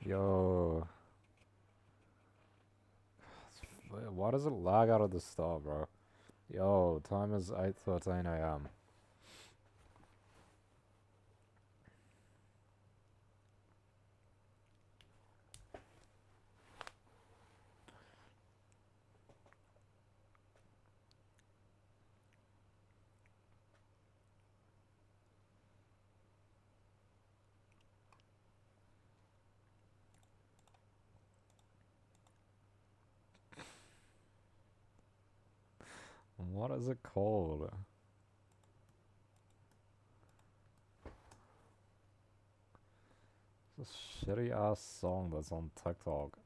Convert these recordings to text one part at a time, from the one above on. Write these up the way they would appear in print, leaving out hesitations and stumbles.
Yo, why does it lag out of the start, bro? Yo, time is 8:13 a.m. What is it called? It's a shitty ass song that's on TikTok.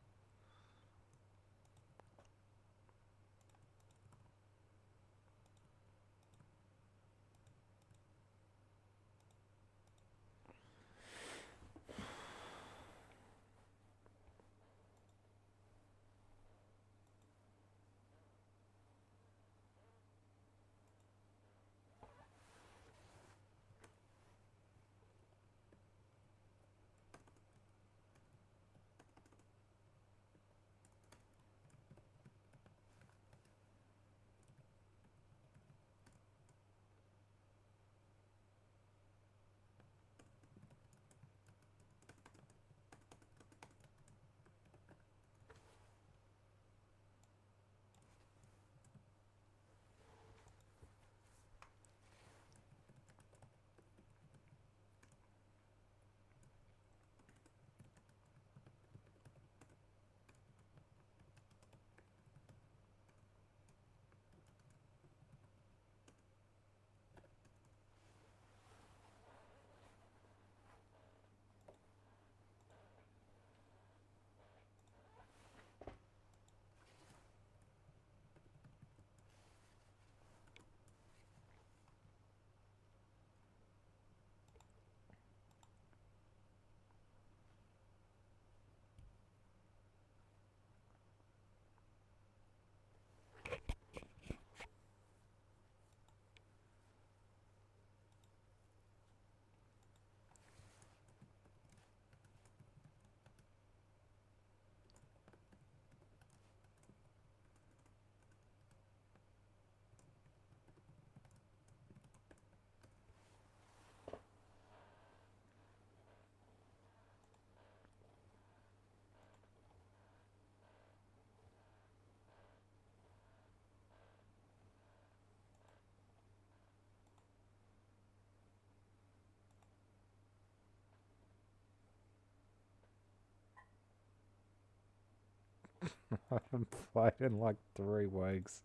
I haven't played in like 3 weeks.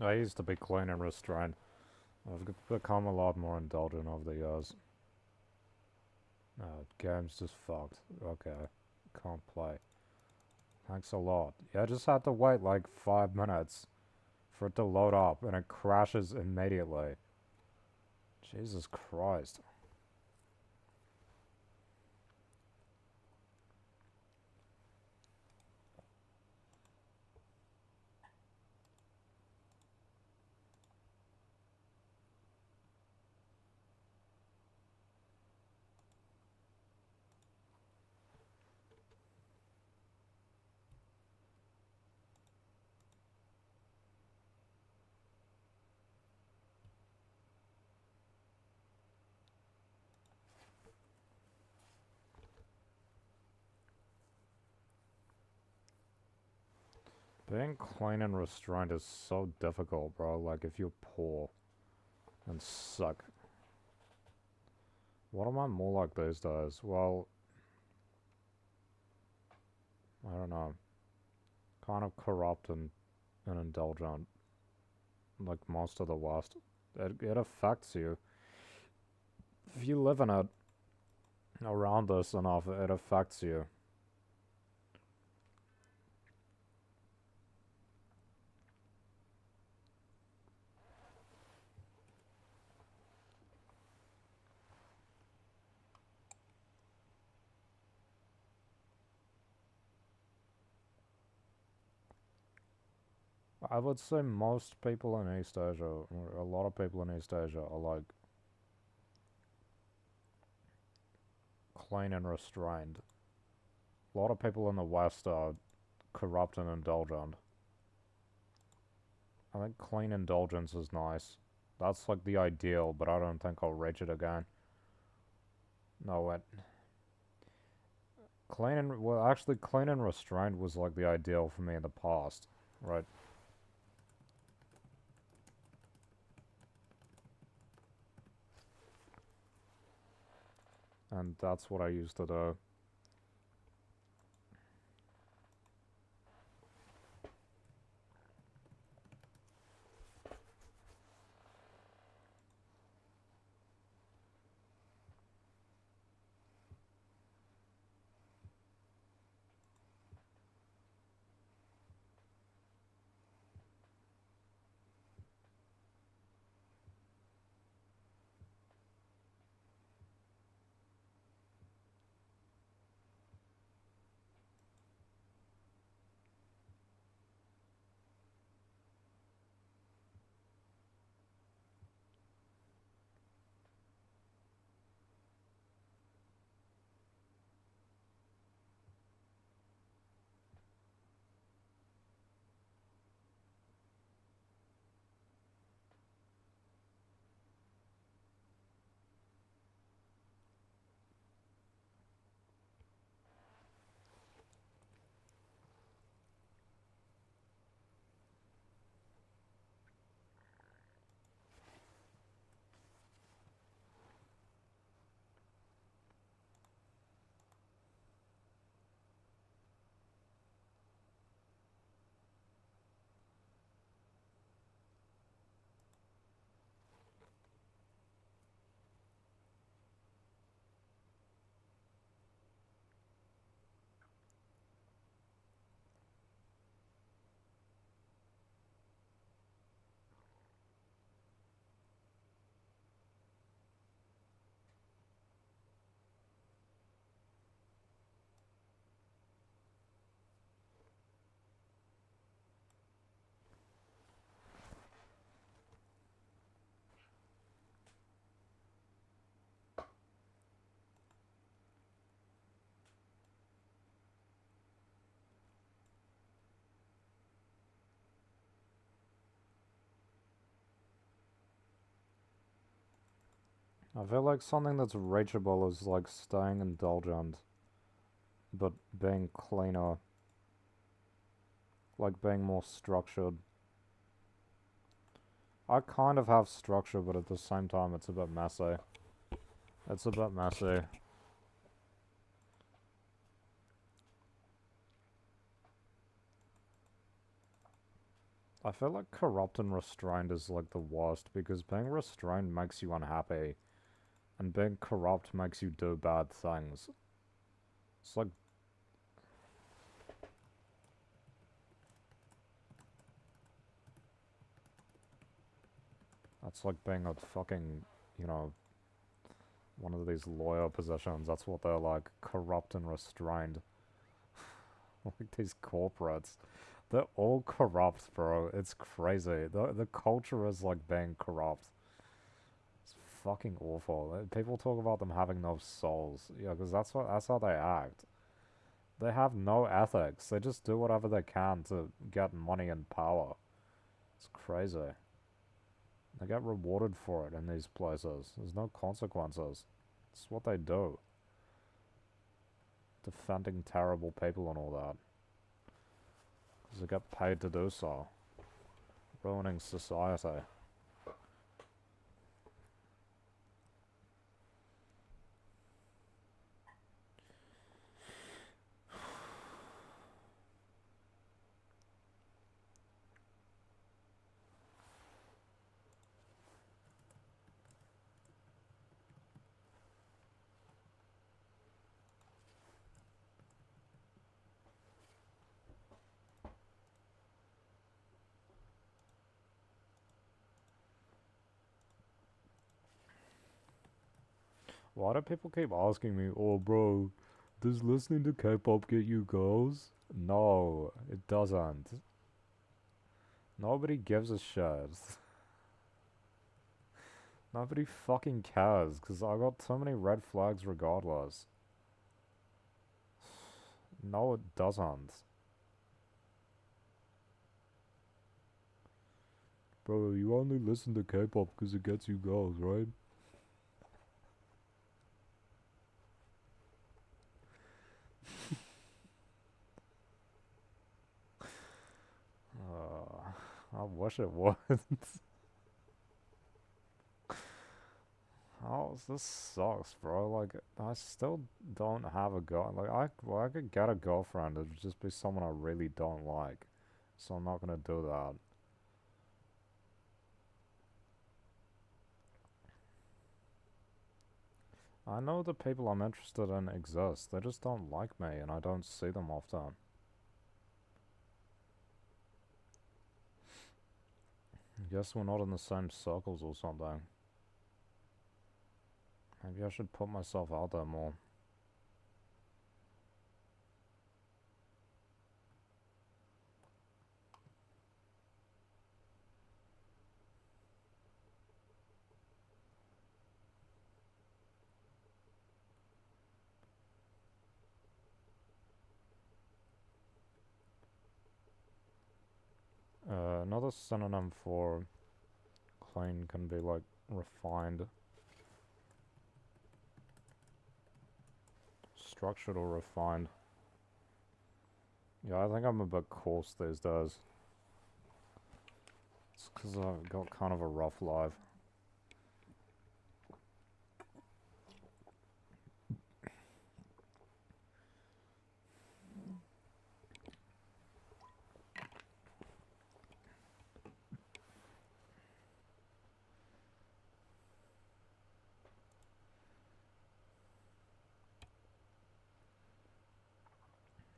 I used to be clean and restrained. I've become a lot more indulgent over the years. Game's just fucked. Okay. Can't play. Thanks a lot. Yeah, I just had to wait like 5 minutes for it to load up and it crashes immediately. Jesus Christ. Being clean and restrained is so difficult, bro. Like, if you're poor and suck. What am I more like these days? Well, I don't know. Kind of corrupt and indulgent. Like most of the West. It affects you. If you live in it around this enough, it affects you. I would say most people in East Asia, or a lot of people in East Asia, are like clean and restrained. A lot of people in the West are corrupt and indulgent. I think clean indulgence is nice. That's like the ideal, but I don't think I'll reach it again. No, wait. Actually, clean and restrained was like the ideal for me in the past, right? And that's what I used to do. I feel like something that's reachable is like staying indulgent, but being cleaner, like being more structured. I kind of have structure, but at the same time, it's a bit messy. It's a bit messy. I feel like corrupt and restrained is like the worst because being restrained makes you unhappy and being corrupt makes you do bad things. It's like that's like being a fucking, you know, one of these lawyer positions. That's what they're like, corrupt and restrained. Like these corporates. They're all corrupt, bro. It's crazy. The culture is like being corrupt. It's fucking awful. People talk about them having no souls. Yeah, because that's how they act. They have no ethics. They just do whatever they can to get money and power. It's crazy. They get rewarded for it in these places. There's no consequences. It's what they do. Defending terrible people and all that. Because they get paid to do so. Ruining society. Why do people keep asking me, oh bro, does listening to K-pop get you girls? No, it doesn't. Nobody gives a shit. Nobody fucking cares, because I got so many red flags regardless. No, it doesn't. Bro, you only listen to K-pop because it gets you girls, right? I wish it was. Oh, this sucks, bro. Like, I still don't have a girl. Like, I could get a girlfriend. It'd just be someone I really don't like. So I'm not gonna do that. I know the people I'm interested in exist. They just don't like me, and I don't see them often. I guess we're not in the same circles or something. Maybe I should put myself out there more. Another synonym for clean can be like refined, structured or refined. Yeah, I think I'm a bit coarse these days. It's because I've got kind of a rough life.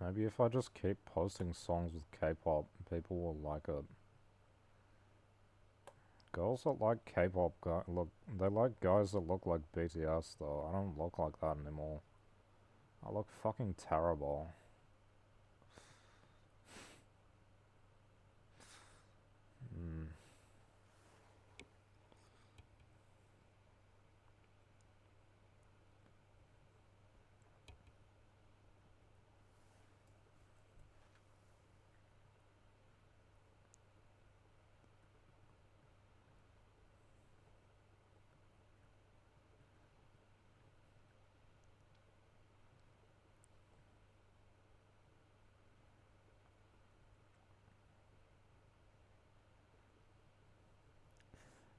Maybe if I just keep posting songs with K-pop, people will like it. Girls that like K-pop they like guys that look like BTS though. I don't look like that anymore. I look fucking terrible. Mm.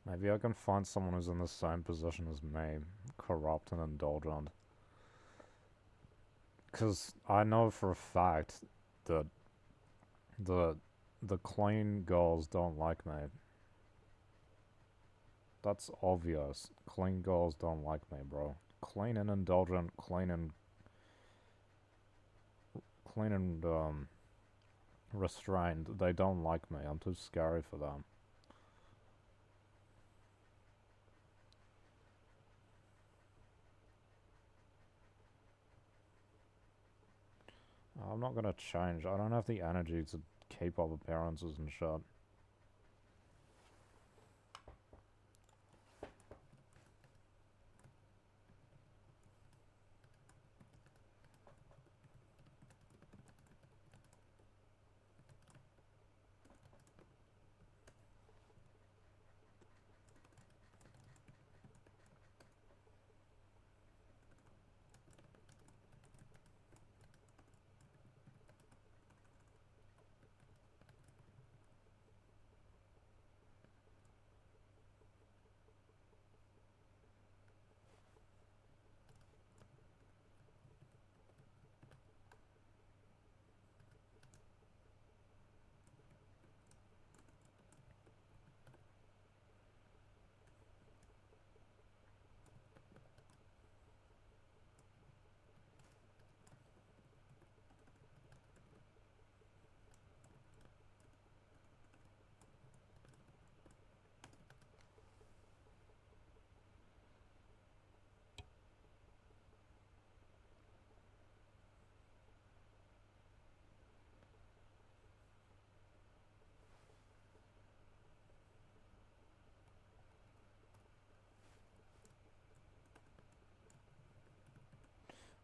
Maybe I can find someone who's in the same position as me, corrupt and indulgent. Because I know for a fact that the the clean girls don't like me. That's obvious. Clean girls don't like me, bro. Clean and indulgent, clean and restrained. They don't like me. I'm too scary for them. I'm not gonna change. I don't have the energy to keep up appearances and shit.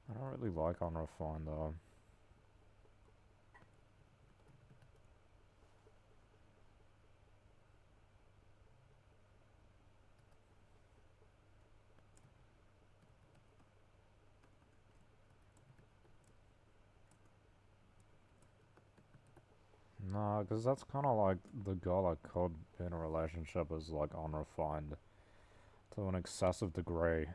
I don't really like unrefined though. Nah, because that's kind of like the girl I could be in a relationship is like unrefined to an excessive degree,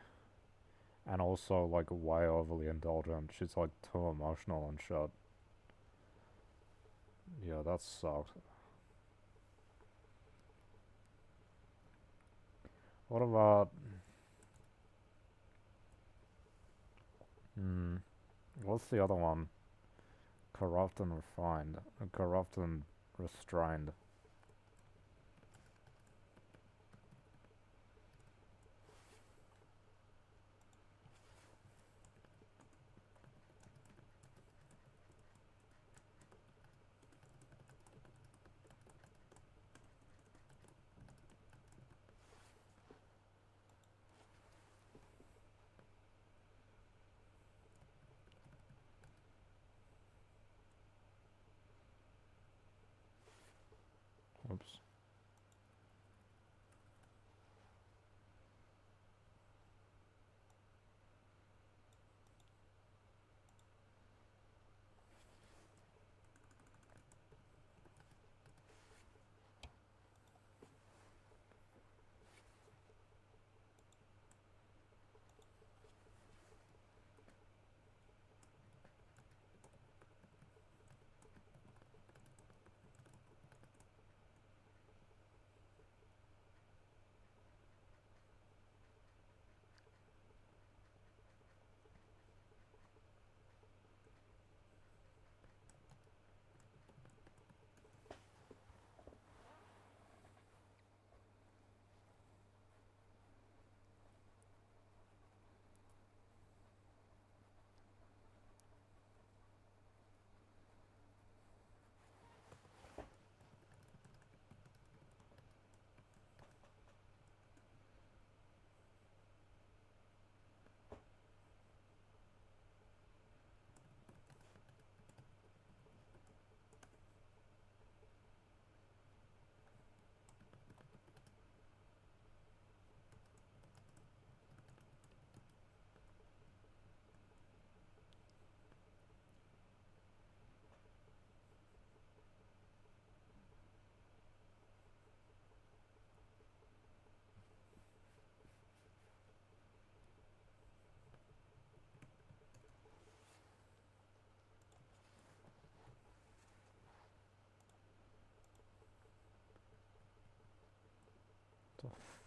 and also like way overly indulgent. She's like too emotional and shit. Yeah, that sucks. What about hmm? What's the other one? Corrupt and refined. Corrupt and restrained.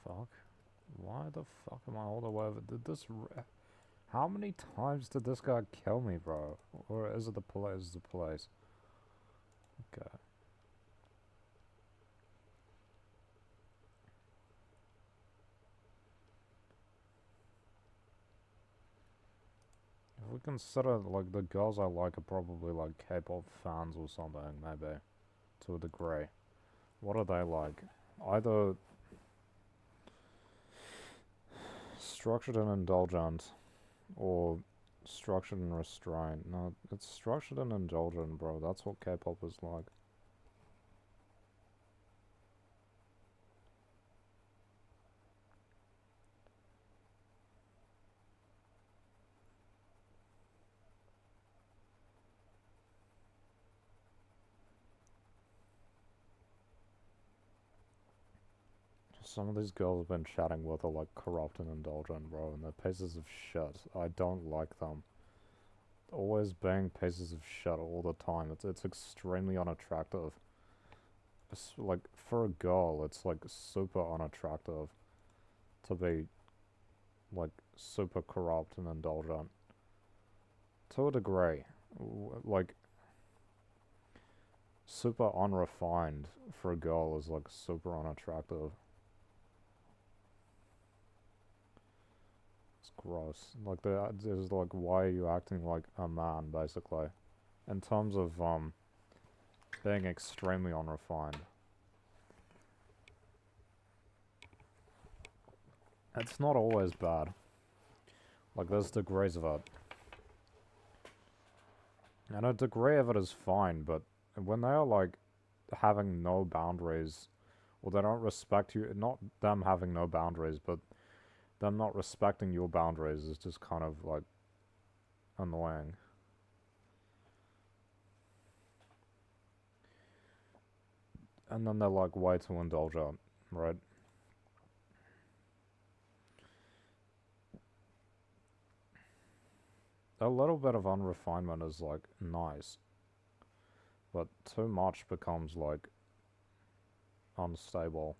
fuck? Why the fuck am I all the way over? Did this... How many times did this guy kill me, bro? Or is it the police? Is the police? Okay. If we consider, like, the girls I like are probably, like, K-pop fans or something, maybe. To a degree. What are they like? Either structured and indulgent, or structured and restrained. No, it's structured and indulgent, bro. That's what K-pop is like. Some of these girls I've been chatting with are like corrupt and indulgent, bro, and they're pieces of shit. I don't like them. Always being pieces of shit all the time. It's extremely unattractive. It's like, for a girl, it's like super unattractive to be like super corrupt and indulgent. To a degree. Like, super unrefined for a girl is like super unattractive. It's gross. Like, there's like, why are you acting like a man, basically? In terms of, being extremely unrefined. It's not always bad. Like, there's degrees of it. And a degree of it is fine, but when they are, like, having no boundaries, or they don't respect you, not them having no boundaries, but them not respecting your boundaries is just kind of, like, annoying. And then they're, like, way too indulgent, right? A little bit of unrefinement is, like, nice. But too much becomes, like, unstable.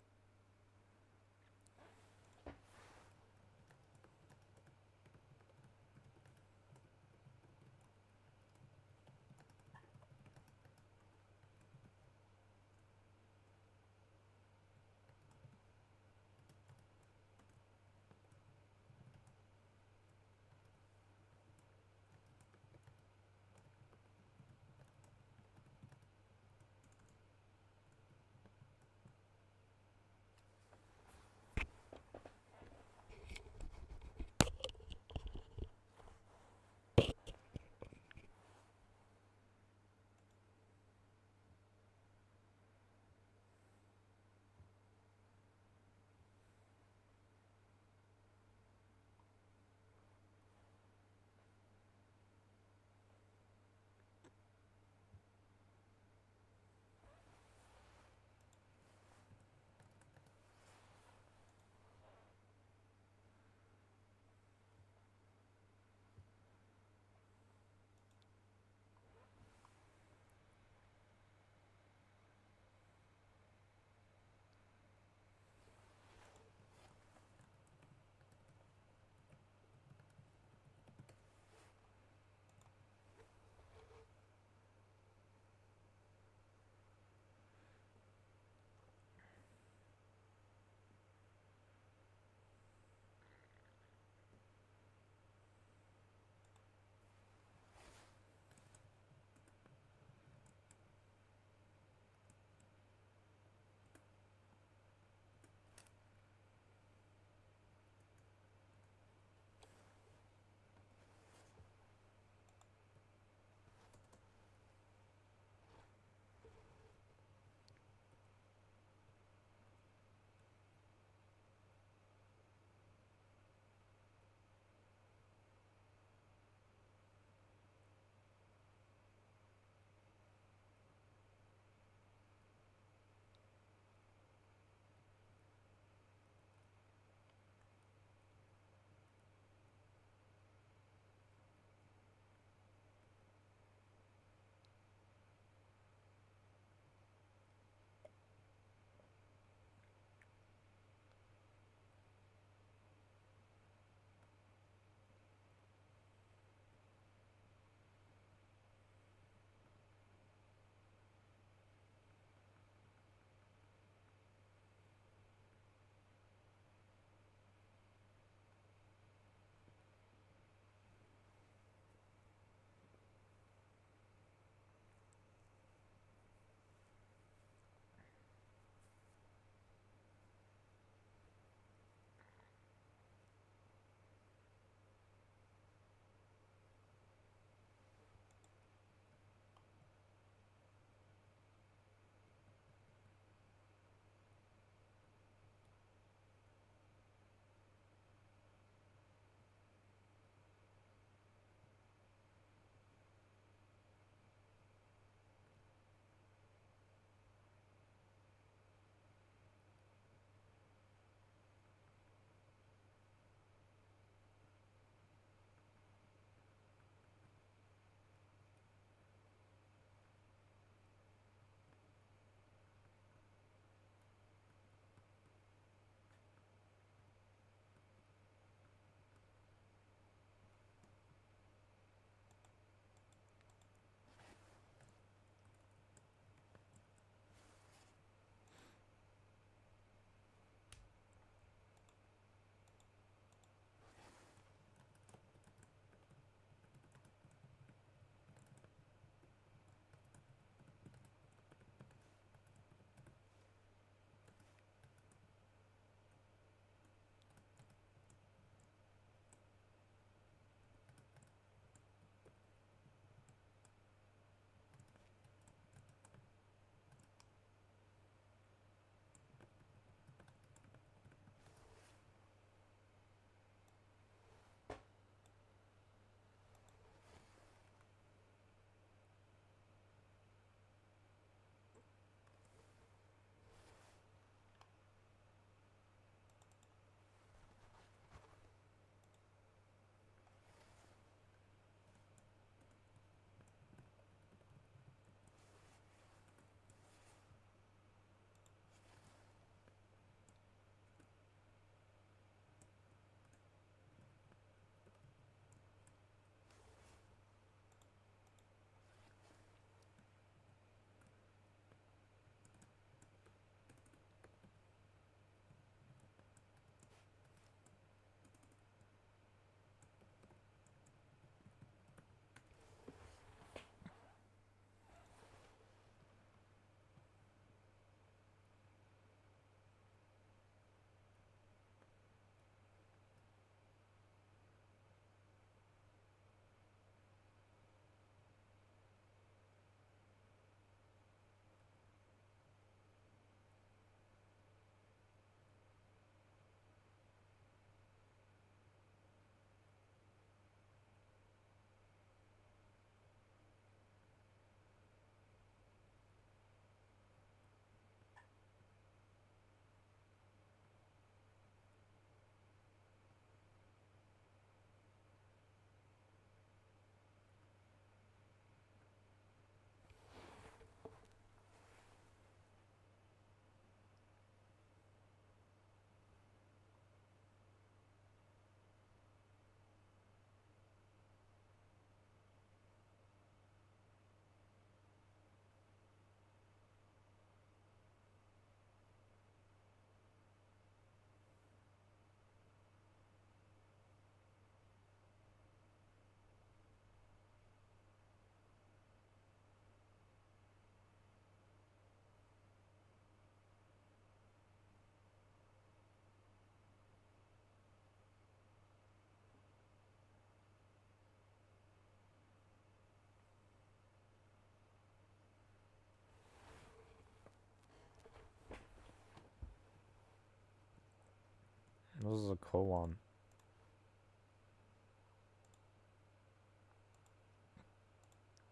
This is a cool one.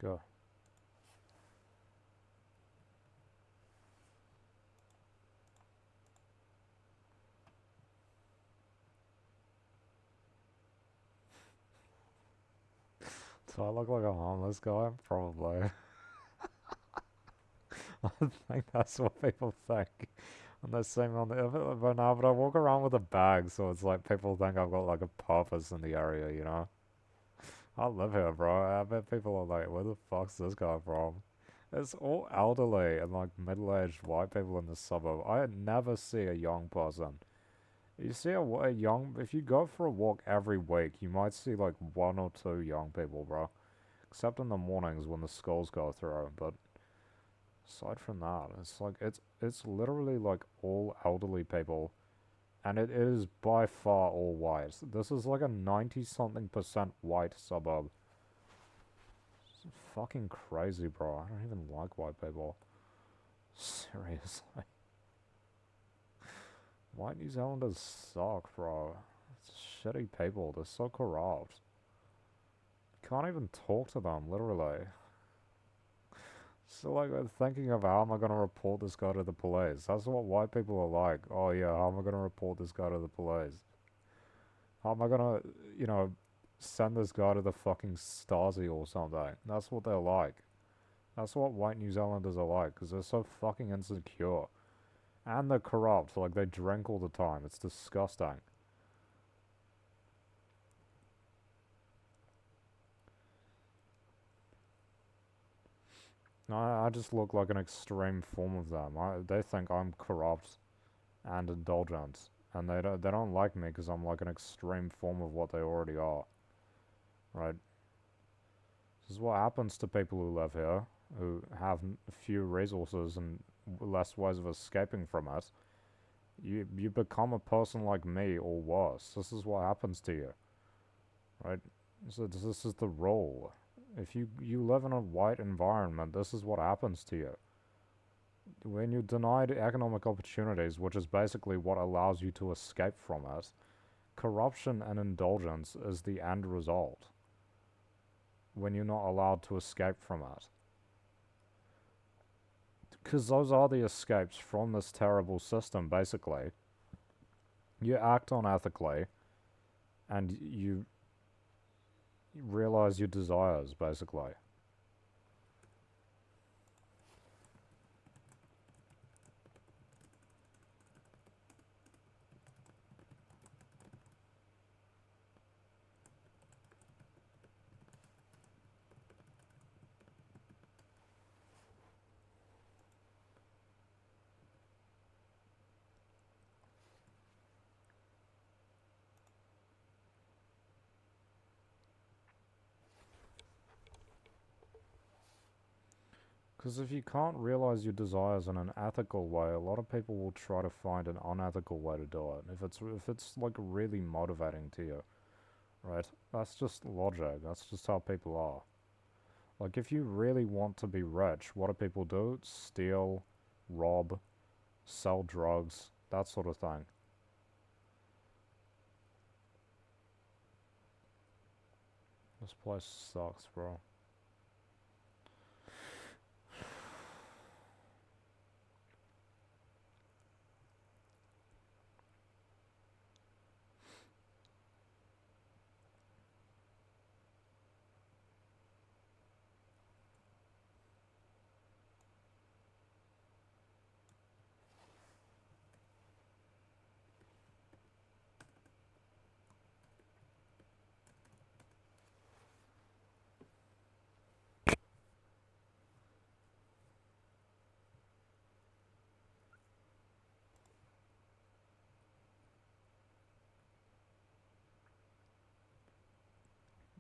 Go. Do I look like a homeless guy? Probably. I think that's what people think. And they're saying on the but now, but I walk around with a bag, so it's like people think I've got like a purpose in the area, you know? I live here, bro. I bet people are like, where the fuck's this guy from? It's all elderly and like middle-aged white people in the suburb. I never see a young person. You see a young, if you go for a walk every week, you might see like one or two young people, bro. Except in the mornings when the schools go through. But aside from that, it's like it's literally like all elderly people, and it is by far all white. This is like a 90-something% white suburb. It's fucking crazy, bro. I don't even like white people. Seriously. White New Zealanders suck, bro. It's shitty people. They're so corrupt. You can't even talk to them, literally. So like I'm thinking of how am I gonna report this guy to the police? That's what white people are like. Oh yeah, how am I gonna report this guy to the police? How am I gonna, you know, send this guy to the fucking Stasi or something? That's what they're like. That's what white New Zealanders are like, because they're so fucking insecure. And they're corrupt, like they drink all the time. It's disgusting. I just look like an extreme form of them. They think I'm corrupt and indulgent, and they don't like me because I'm like an extreme form of what they already are, right? This is what happens to people who live here, who have few resources and less ways of escaping from it. You become a person like me or worse. This is what happens to you, right? So this is the rule. If you live in a white environment, this is what happens to you. When you're denied economic opportunities, which is basically what allows you to escape from it, corruption and indulgence is the end result. When you're not allowed to escape from it. Because those are the escapes from this terrible system, basically. You act unethically, and you realize your desires, basically. Because if you can't realize your desires in an ethical way, a lot of people will try to find an unethical way to do it. If it's like really motivating to you, right? That's just logic. That's just how people are. Like if you really want to be rich, what do people do? Steal, rob, sell drugs, that sort of thing. This place sucks, bro.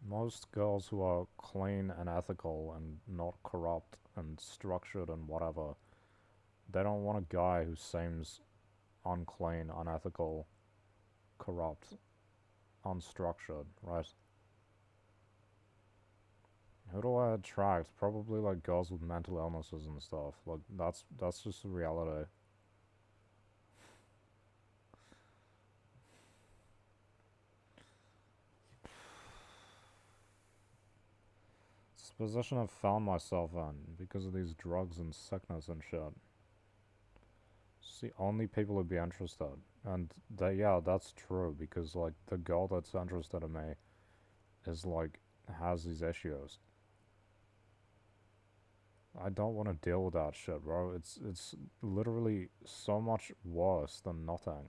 Most girls who are clean and ethical and not corrupt and structured and whatever, they don't want a guy who seems unclean, unethical, corrupt, unstructured, right? Who do I attract? Probably like girls with mental illnesses and stuff. Like that's just the reality. position I've found myself in because of these drugs and sickness and shit. It's the only people who'd be interested. And yeah, that's true because like the girl that's interested in me is like has these issues. I don't want to deal with that shit, bro. It's literally so much worse than nothing.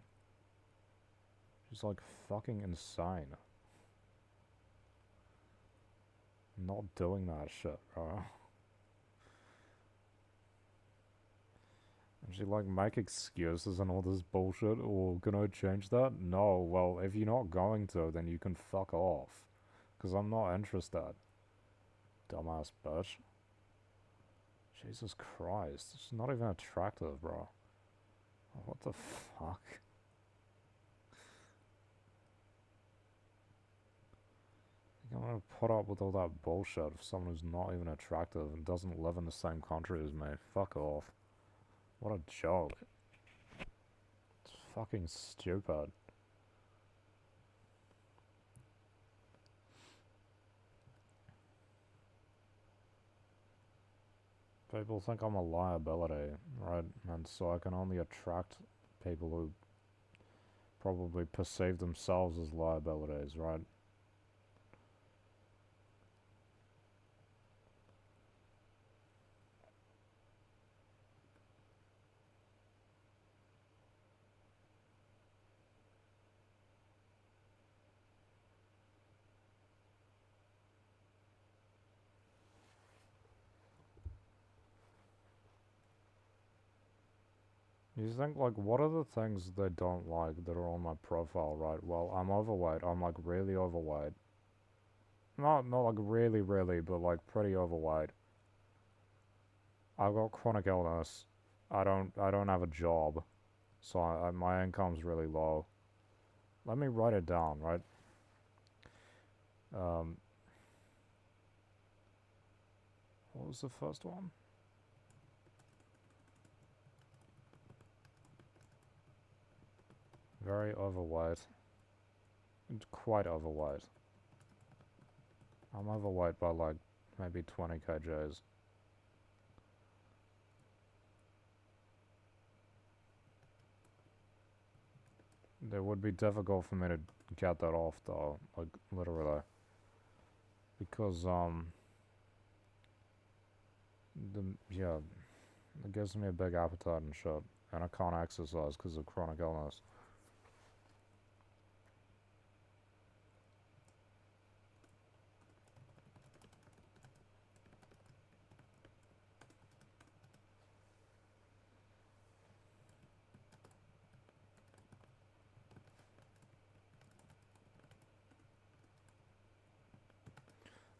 She's like fucking insane. Not doing that shit, bro. And she like make excuses and all this bullshit. Or can I change that? No. Well, if you're not going to, then you can fuck off. Cause I'm not interested. Dumbass bitch. Jesus Christ. She's not even attractive, bro. What the fuck? I'm gonna put up with all that bullshit of someone who's not even attractive and doesn't live in the same country as me. Fuck off. What a joke. It's fucking stupid. People think I'm a liability, right? And so I can only attract people who probably perceive themselves as liabilities, right? You think, like, what are the things they don't like that are on my profile, right? Well, I'm overweight. I'm, like, really overweight. Not like really, really, but, like, pretty overweight. I've got chronic illness. I don't have a job. So my income's really low. Let me write it down, right? Um, what was the first one? Very overweight. Quite overweight. I'm overweight by like maybe 20 kgs. It would be difficult for me to get that off though, like literally. Because yeah, it gives me a big appetite and shit. And I can't exercise because of chronic illness.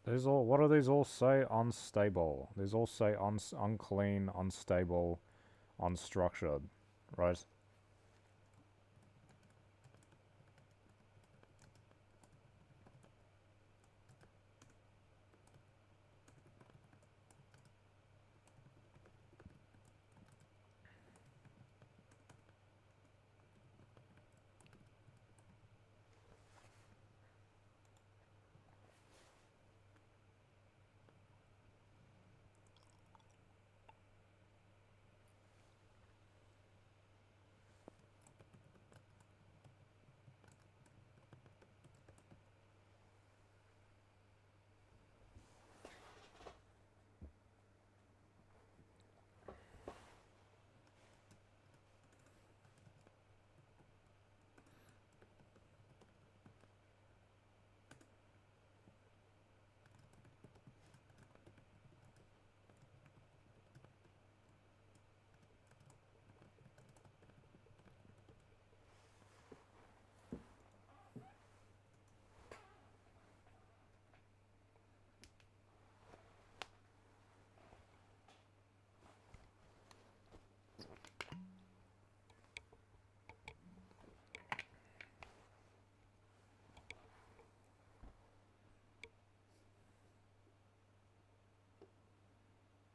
These all, what do these all say? Unstable. These all say unclean, unstable, unstructured, right?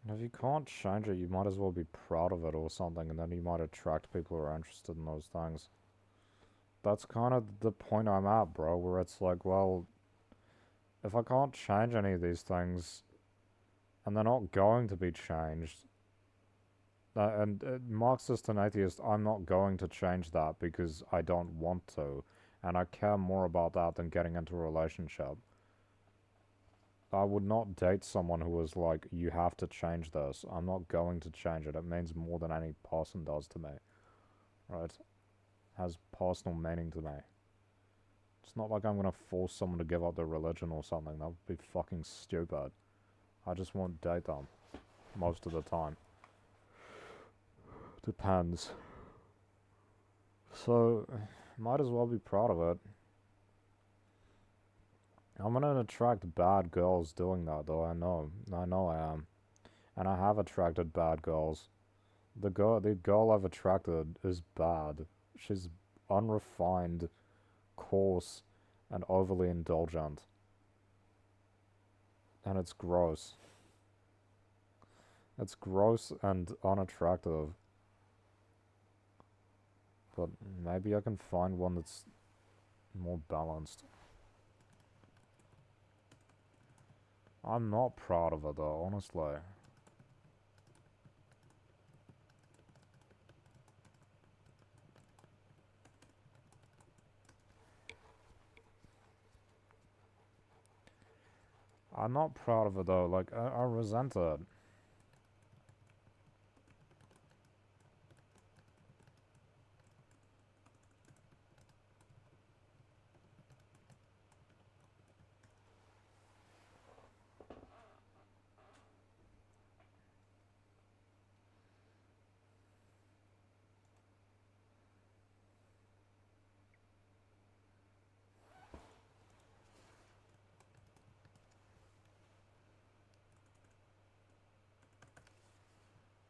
If you can't change it, you might as well be proud of it or something, and then you might attract people who are interested in those things. That's kind of the point I'm at, bro, where it's like, well, if I can't change any of these things, and they're not going to be changed. And Marxist and atheist, I'm not going to change that because I don't want to, and I care more about that than getting into a relationship. I would not date someone who was like, you have to change this. I'm not going to change it. It means more than any person does to me. Right? It has personal meaning to me. It's not like I'm gonna force someone to give up their religion or something. That would be fucking stupid. I just won't date them. Most of the time. Depends. So, might as well be proud of it. I'm gonna attract bad girls doing that though, I know. I know I am. And I have attracted bad girls. The girl I've attracted is bad. She's unrefined, coarse, and overly indulgent. And it's gross. It's gross and unattractive. But maybe I can find one that's more balanced. I'm not proud of it though, honestly. I'm not proud of it though, like, I resent it.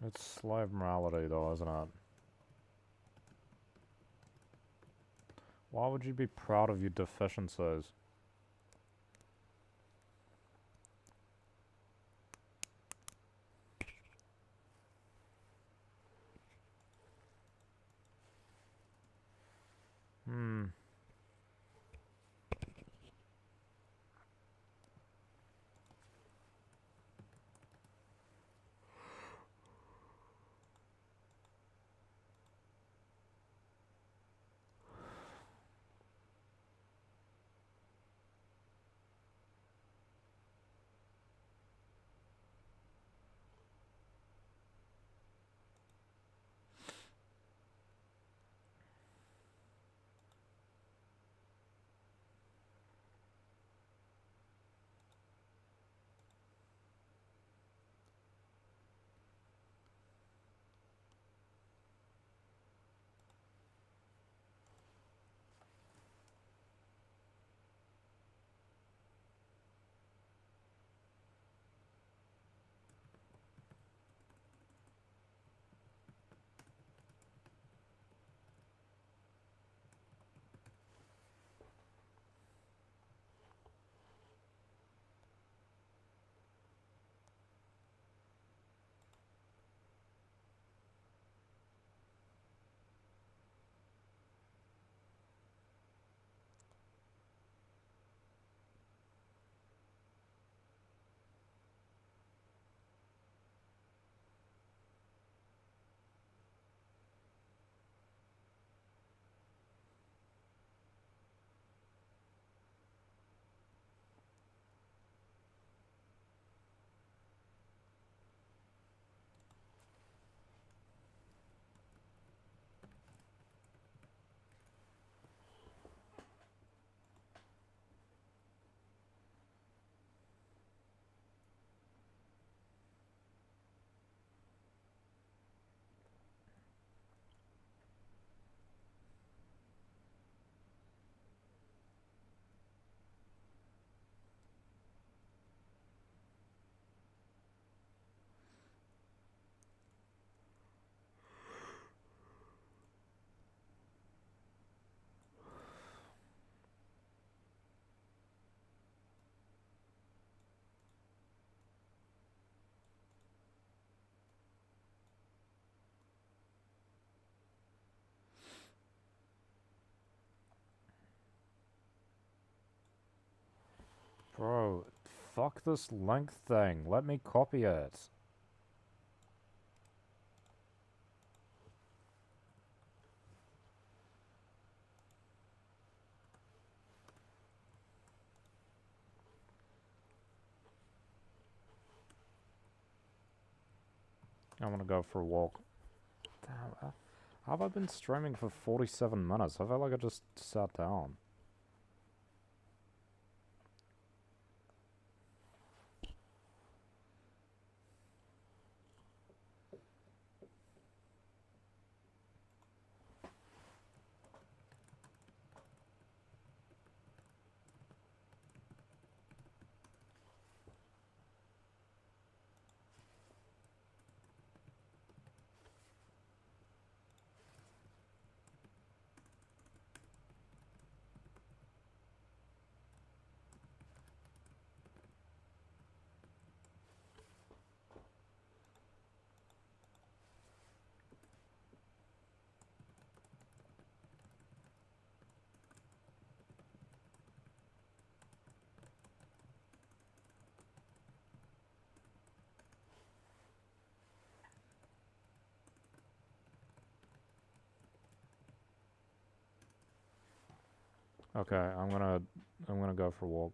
It's slave morality though, isn't it? Why would you be proud of your deficiencies? Hmm. Fuck this link thing. Let me copy it. I want to go for a walk. Damn, have I been streaming for 47 minutes? I feel like I just sat down. Okay, I'm gonna go for a walk.